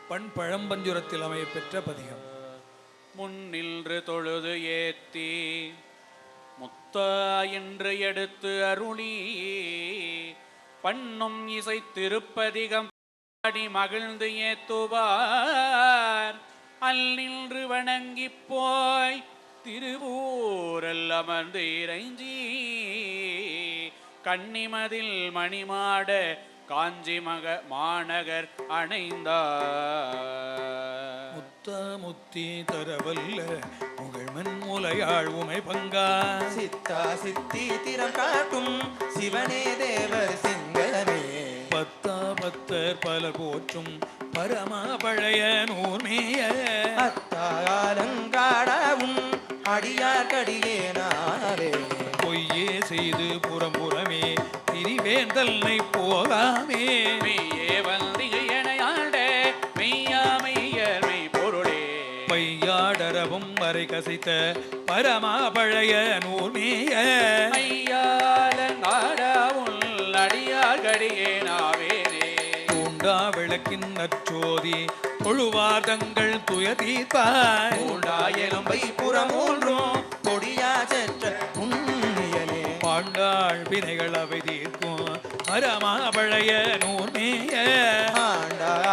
பண் பழம்பஞ்சுரத்தில் அமையப்பெற்ற பதிகம். முன்னின்று தொழுது ஏத்தி முத்த என்று எடுத்து அருளி பண்ணும் இசை திருப்பதிகம் பாடி மகிழ்ந்து ஏத்துவார் அல்லின்று வணங்கி போய் திருவூரல் அமர்ந்து இறைஞ்சி கன்னிமதில் மணிமாட காஞ்சி மாநகர் அணைந்தார். முத்த முத்தி தரவல்ல புகழ்மன் மூலையாள் உமை பங்கா சித்தா சித்தி திறம் காட்டும் சிவனே தேவர் சிங்கமே பத்தா பத்தர் பல போற்றும் பரமா பழைய நூர்மேய அத்தாலங்காடவும் அடியார்கடியேனாவே பொய்யே செய்து புறம்புறமே திரிவேந்தல்னை போகாமே மெய்யே வந்தியனையாண்ட மெய்யாமையர் மெய் பொருளே பையாடரவும் வரை கசைத்த பரமா பழைய நூர்மேய மையாலங்காடவுள் அடியார்கடியேனாவேனே தூண்டா விளக்கின் நற்றோதி தொழுவார் தங்கள் துய தீர்ப்பாய் எலும்பை புறமூன்றும் கொடியா செற்ற உண்மையனே பாண்டாள் வினைகள் அவை தீர்க்கும் பரமா பழைய நூர்மேய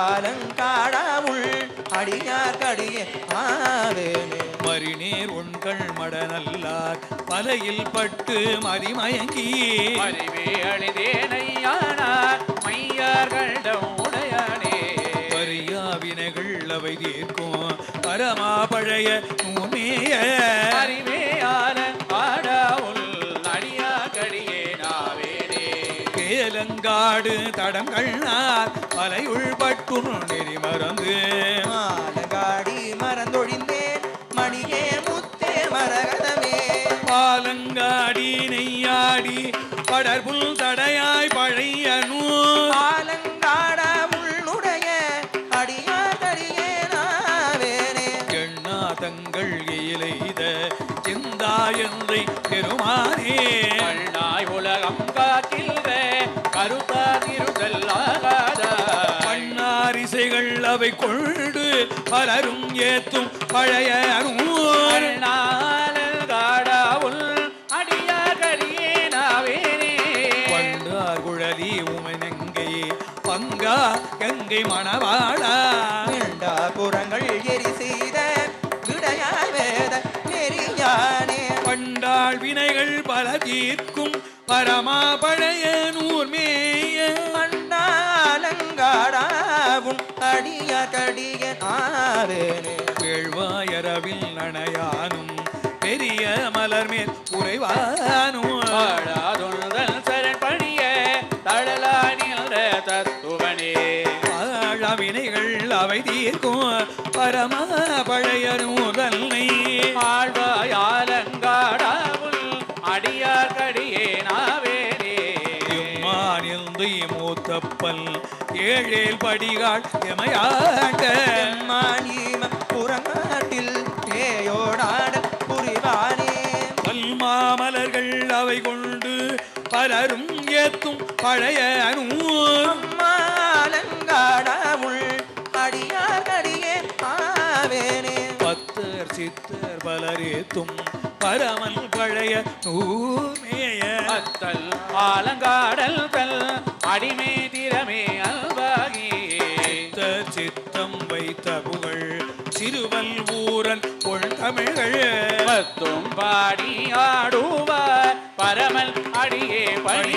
ஆண்டாலங்காடவுள் அடியார்கடியே ஆவேனே மறிநீர் உண்கள் மடநல்லார் பலையில் பட்டு மறிமயங்கி அறிவே அழிதேனையானார் மையார்களிடம் உடையானே பரியா வினைகள் அவை தீர்க்கும் பரமா பழைய நூர்மேய அறிவே ஆலங்காடவுள் அடியார்கடியேனாவேனே கேலங்காடு தடங்கள்னார் பலையுள் பட்டு நெறி மறந்து மாலங்காடி மறந்தொழிந்தேன் மணியே முத்தே மரகதமே பாலங்காடி நெய்யாடி படர்புல் தடையாய் பழைய நூல் ஆலங்காட உள்னுடைய அடியார்கடியேனாவேனே எண்ணா தங்கள் எயிலைத சிந்தாயந்தை பெருமானே கண்ணாய் உலகம் காக்கின்ற கருத்தாதிருதல்லாகாத பண்ணாரிசைகள் அவை கொண்டு பலரும் ஏத்தும் பழைய நூல் நாளங்காடவுள் அடியார்கடியேனாவேனே பண்டார் குழலி உமனங்கை பங்கா கங்கை மணவாளா நீண்டா புறங்கள் எரி செய்த விடையாய் வேத நெறியானே பண்டாள் வினைகள் பல தீர்க்கும் பரமா பழைய நூர்மேய மண்டாலங்காடாவும் அடியார்கடிய ஆவேனே வேள்வாயரவில் நனையானும் பெரிய மலர்மேல் உறைவானும் ஆழாதுணல் சரண் பணிய தடலானில் தத்துவனே வினைகள் அவை தீர்க்கும் பரமா பழைய நூதல்னை ஆழ்வாயாலங்காடாவுள் அடியார்கடியேனாவேனே எம்மானில்ந்து மூத்தப்பல் ஏழேல் படிகாள் எமையாண்ட மானிம புறங்காட்டில் பேயோடாட புரிவானே பல்மாமலர்கள் அவை கொண்டு பலரும் ஏத்தும் பழைய நூல் அம்மாலங்காடாவுள் அடியார்கடியே ஆவேனே பத்தர் சித்தர் பலரேத்தும் பரமல் பழைய நூர்மேய அத்தல் ஆலங்காடல் தல் அடிமே திறமே அல்வாகி சித்தர் சித்தம் வைத்த புகழ் சிறுவல் ஊரல் பொன் தமிழ்கள் பத்தும் பாடி ஆடுவார் பரமல் அடியே பணி